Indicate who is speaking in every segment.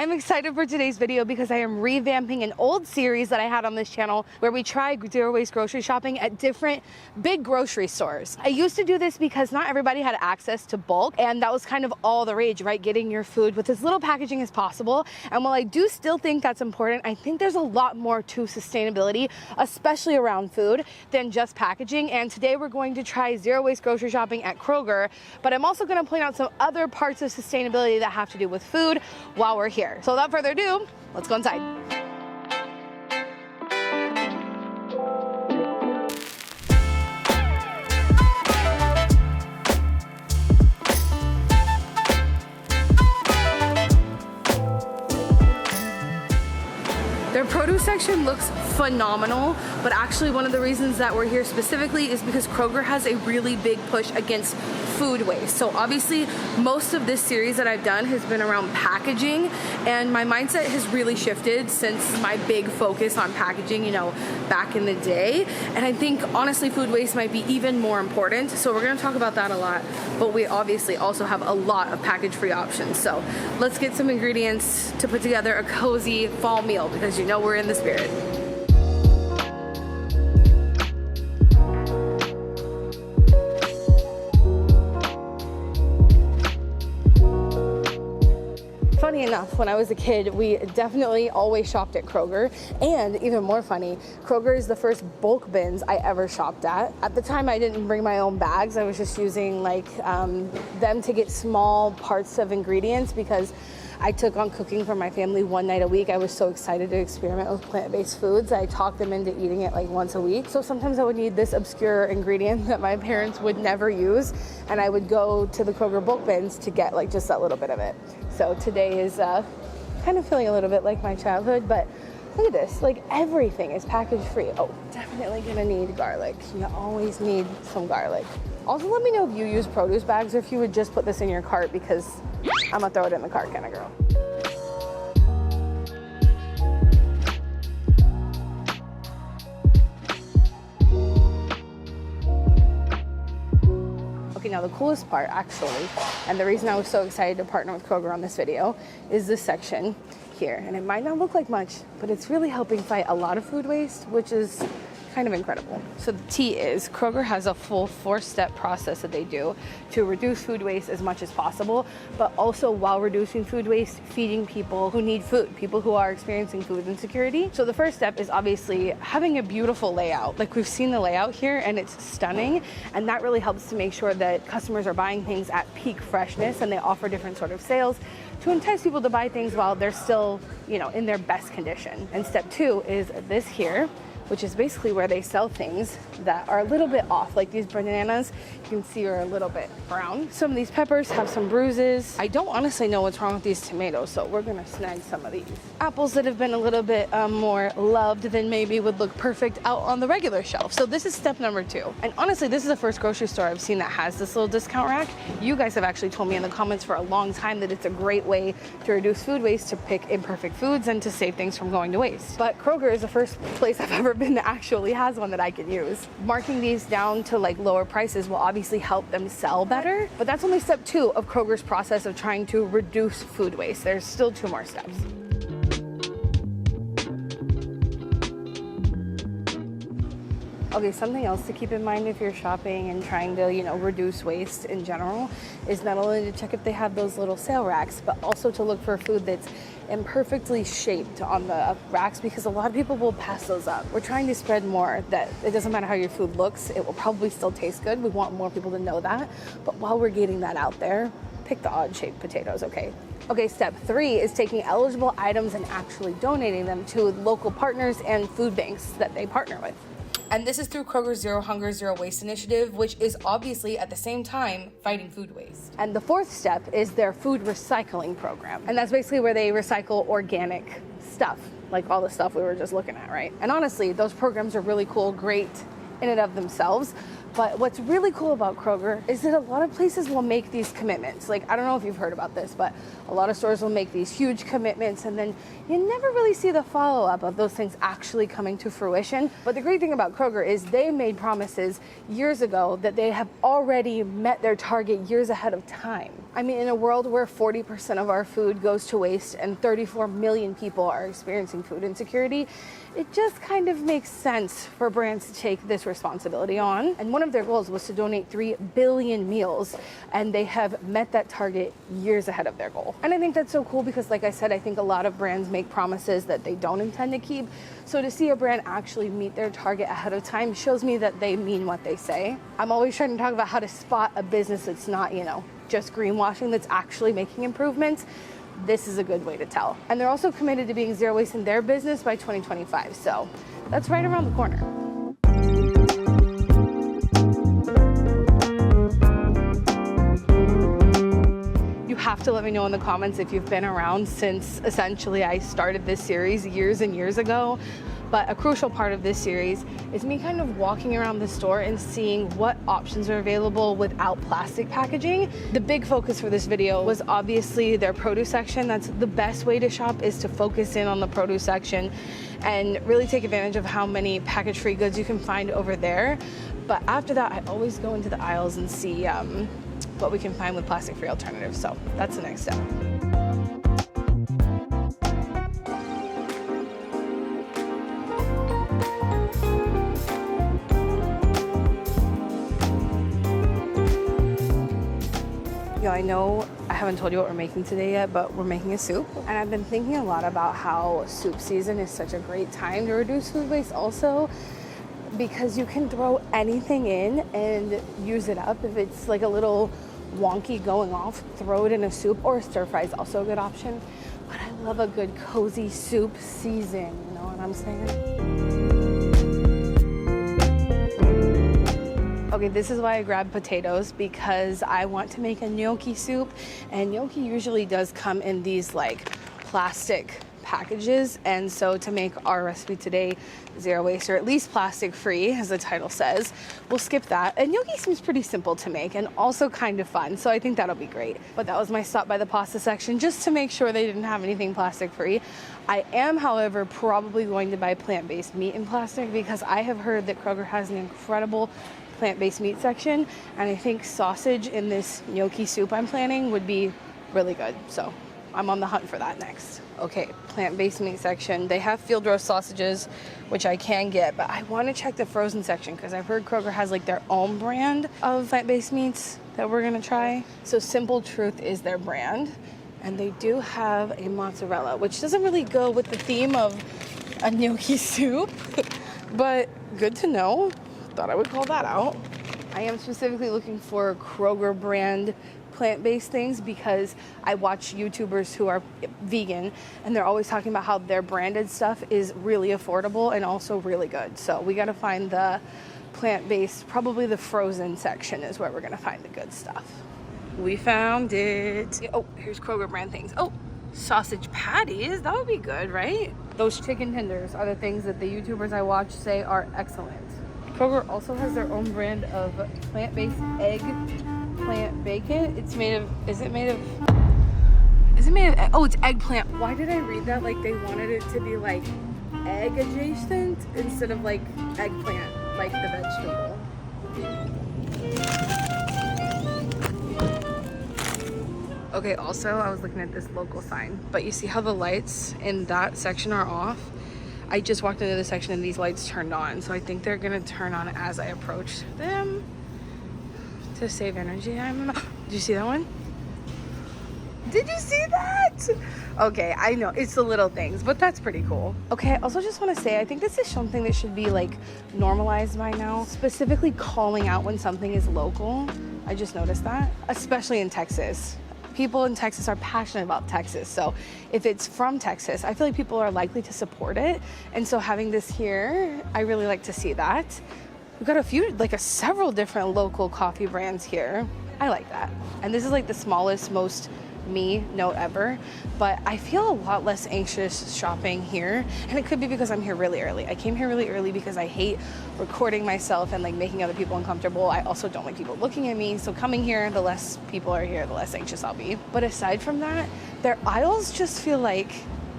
Speaker 1: I'm excited for today's video because I am revamping an old series that I had on this channel where we try zero waste grocery shopping at different big grocery stores. I used to do this because not everybody had access to bulk, and that was kind of all the rage, right? Getting your food with as little packaging as possible. And while I do still think that's important, I think there's a lot more to sustainability, especially around food, than just packaging. And today we're going to try zero waste grocery shopping at Kroger, but I'm also going to point out some other parts of sustainability that have to do with food while we're here. So without further ado, let's go inside. Their produce section looks phenomenal, but actually one of the reasons that we're here specifically is because Kroger has a really big push against food waste. So obviously most of this series that I've done has been around packaging, and my mindset has really shifted since my big focus on packaging, you know, back in the day. And I think honestly food waste might be even more important. So we're gonna talk about that a lot, but we obviously also have a lot of package-free options. So let's get some ingredients to put together a cozy fall meal, because you know we're in the spirit. Funny enough, when I was a kid, we definitely always shopped at Kroger, and even more funny, Kroger is the first bulk bins I ever shopped at. At the time, I didn't bring my own bags. I was just using them to get small parts of ingredients because I took on cooking for my family one night a week. I was so excited to experiment with plant-based foods. I talked them into eating it like once a week. So sometimes I would need this obscure ingredient that my parents would never use, and I would go to the Kroger bulk bins to get like just that little bit of it. So today is kind of feeling a little bit like my childhood, but look at this, like everything is package free. Oh, definitely gonna need garlic. You always need some garlic. Also, let me know if you use produce bags or if you would just put this in your cart, because I'm gonna throw it in the cart kind of girl. Okay, now the coolest part actually, and the reason I was so excited to partner with Kroger on this video, is this section here. And it might not look like much, but it's really helping fight a lot of food waste, which is kind of incredible. So the tea is Kroger has a full 4-step process that they do to reduce food waste as much as possible, but also while reducing food waste, feeding people who need food, people who are experiencing food insecurity. So the first step is obviously having a beautiful layout. Like we've seen the layout here and it's stunning, and that really helps to make sure that customers are buying things at peak freshness, and they offer different sort of sales to entice people to buy things while they're still, you know, in their best condition. And step 2 is this here, which is basically where they sell things that are a little bit off. Like these bananas, you can see are a little bit brown. Some of these peppers have some bruises. I don't honestly know what's wrong with these tomatoes, so we're gonna snag some of these. Apples that have been a little bit more loved than maybe would look perfect out on the regular shelf. So this is step number 2. And honestly, this is the first grocery store I've seen that has this little discount rack. You guys have actually told me in the comments for a long time that it's a great way to reduce food waste, to pick imperfect foods, and to save things from going to waste. But Kroger is the first place I've ever been that actually has one that I can use. Marking these down to like lower prices will obviously help them sell better, but that's only step 2 of Kroger's process of trying to reduce food waste. There's still 2 more steps. Okay, something else to keep in mind if you're shopping and trying to, you know, reduce waste in general is not only to check if they have those little sale racks, but also to look for food that's imperfectly shaped on the racks, because a lot of people will pass those up. We're trying to spread more that it doesn't matter how your food looks, it will probably still taste good. We want more people to know that. But while we're getting that out there, pick the odd shaped potatoes, okay? Okay, step 3 is taking eligible items and actually donating them to local partners and food banks that they partner with. And this is through Kroger's Zero Hunger, Zero Waste initiative, which is obviously at the same time fighting food waste. And the 4th step is their food recycling program. And that's basically where they recycle organic stuff, like all the stuff we were just looking at, right? And honestly, those programs are really cool, great in and of themselves. But what's really cool about Kroger is that a lot of places will make these commitments. Like, I don't know if you've heard about this, but a lot of stores will make these huge commitments, and then you never really see the follow-up of those things actually coming to fruition. But the great thing about Kroger is they made promises years ago that they have already met their target years ahead of time. I mean, in a world where 40% of our food goes to waste and 34 million people are experiencing food insecurity, it just kind of makes sense for brands to take this responsibility on. And one of their goals was to donate 3 billion meals, and they have met that target years ahead of their goal. And I think that's so cool because, like I said, I think a lot of brands make promises that they don't intend to keep. So to see a brand actually meet their target ahead of time shows me that they mean what they say. I'm always trying to talk about how to spot a business that's not, just greenwashing, that's actually making improvements. This is a good way to tell. And they're also committed to being zero waste in their business by 2025. So that's right around the corner. You have to let me know in the comments if you've been around since essentially I started this series years and years ago. But a crucial part of this series is me kind of walking around the store and seeing what options are available without plastic packaging. The big focus for this video was obviously their produce section. That's the best way to shop, is to focus in on the produce section and really take advantage of how many package-free goods you can find over there. But after that, I always go into the aisles and see what we can find with plastic-free alternatives. So that's the next step. I know I haven't told you what we're making today yet, but we're making a soup. And I've been thinking a lot about how soup season is such a great time to reduce food waste also, because you can throw anything in and use it up. If it's like a little wonky going off, throw it in a soup, or stir fry is also a good option. But I love a good cozy soup season, you know what I'm saying? Okay, this is why I grabbed potatoes, because I want to make a gnocchi soup, and gnocchi usually does come in these like plastic packages, and so to make our recipe today zero waste, or at least plastic free as the title says, we'll skip that. And gnocchi seems pretty simple to make and also kind of fun, so I think that'll be great. But that was my stop by the pasta section just to make sure they didn't have anything plastic free. I am, however, probably going to buy plant-based meat in plastic, because I have heard that Kroger has an incredible plant-based meat section, and I think sausage in this gnocchi soup I'm planning would be really good. So I'm on the hunt for that next. Okay, plant-based meat section. They have field roast sausages, which I can get, but I want to check the frozen section because I've heard Kroger has like their own brand of plant-based meats that we're gonna try. So Simple Truth is their brand, and they do have a mozzarella, which doesn't really go with the theme of a gnocchi soup, but good to know. Thought I would call that out. I am specifically looking for Kroger brand plant-based things because I watch YouTubers who are vegan, and they're always talking about how their branded stuff is really affordable and also really good. So we got to find the plant-based, probably the frozen section is where we're going to find the good stuff. We found it. Oh, here's Kroger brand things. Oh, sausage patties. That would be good, right? Those chicken tenders are the things that the YouTubers I watch say are excellent. Kroger also has their own brand of plant-based egg plant bacon. It's made of, is it made of, oh, it's eggplant. Why did I read that like they wanted it to be like egg adjacent instead of like eggplant, like the vegetable? Okay, also I was looking at this local sign, but you see how the lights in that section are off? I just walked into the section and these lights turned on, so I think they're gonna turn on as I approach them to save energy. I don't know. Did you see that one? Did you see that? Okay, I know it's the little things, but that's pretty cool. Okay, I also just want to say I think this is something that should be like normalized by now, specifically calling out when something is local. I just noticed that, especially in Texas. People in Texas are passionate about Texas. So if it's from Texas, I feel like people are likely to support it. And so having this here, I really like to see that. We've got a few, like several different local coffee brands here. I like that. And this is like the smallest, most me note ever, but I feel a lot less anxious shopping here, and it could be because I'm here really early. I came here really early because I hate recording myself and like making other people uncomfortable. I also don't like people looking at me, so coming here, the less people are here, the less anxious I'll be. But aside from that, their aisles just feel like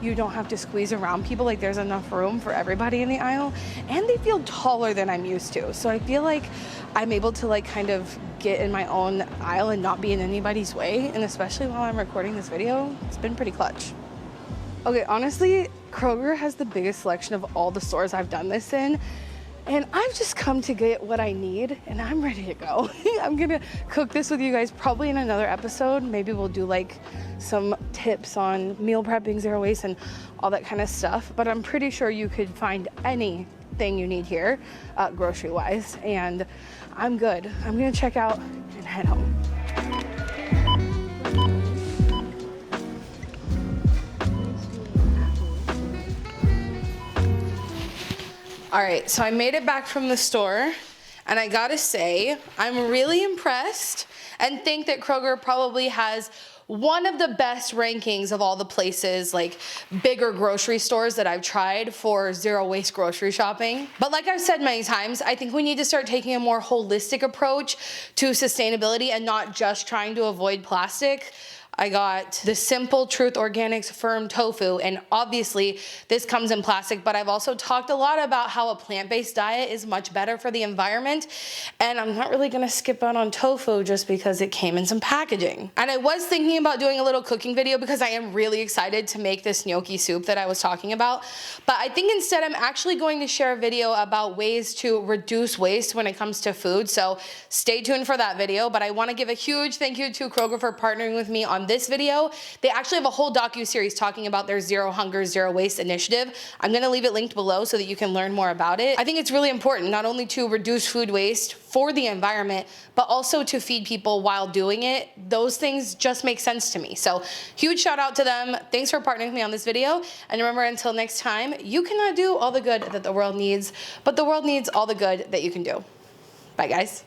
Speaker 1: you don't have to squeeze around people, like there's enough room for everybody in the aisle, and they feel taller than I'm used to. So I feel like I'm able to like kind of get in my own aisle and not be in anybody's way. And especially while I'm recording this video, it's been pretty clutch. Okay, honestly, Kroger has the biggest selection of all the stores I've done this in. And I've just come to get what I need and I'm ready to go. I'm gonna cook this with you guys probably in another episode. Maybe we'll do like some tips on meal prepping, zero waste, and all that kind of stuff. But I'm pretty sure you could find anything you need here, grocery wise, and I'm good. I'm gonna check out and head home. All right, so I made it back from the store, and I gotta say, I'm really impressed and think that Kroger probably has one of the best rankings of all the places, like bigger grocery stores that I've tried for zero waste grocery shopping. But like I've said many times, I think we need to start taking a more holistic approach to sustainability and not just trying to avoid plastic. I got the Simple Truth Organics firm tofu, and obviously this comes in plastic, but I've also talked a lot about how a plant-based diet is much better for the environment, and I'm not really gonna skip out on tofu just because it came in some packaging. And I was thinking about doing a little cooking video because I am really excited to make this gnocchi soup that I was talking about, but I think instead I'm actually going to share a video about ways to reduce waste when it comes to food, so stay tuned for that video. But I wanna give a huge thank you to Kroger for partnering with me on this video. They actually have a whole docu-series talking about their Zero Hunger, Zero Waste initiative. I'm gonna leave it linked below so that you can learn more about it. I think it's really important not only to reduce food waste for the environment, but also to feed people while doing it. Those things just make sense to me. So huge shout out to them. Thanks for partnering with me on this video. And remember, until next time, you cannot do all the good that the world needs, but the world needs all the good that you can do. Bye guys.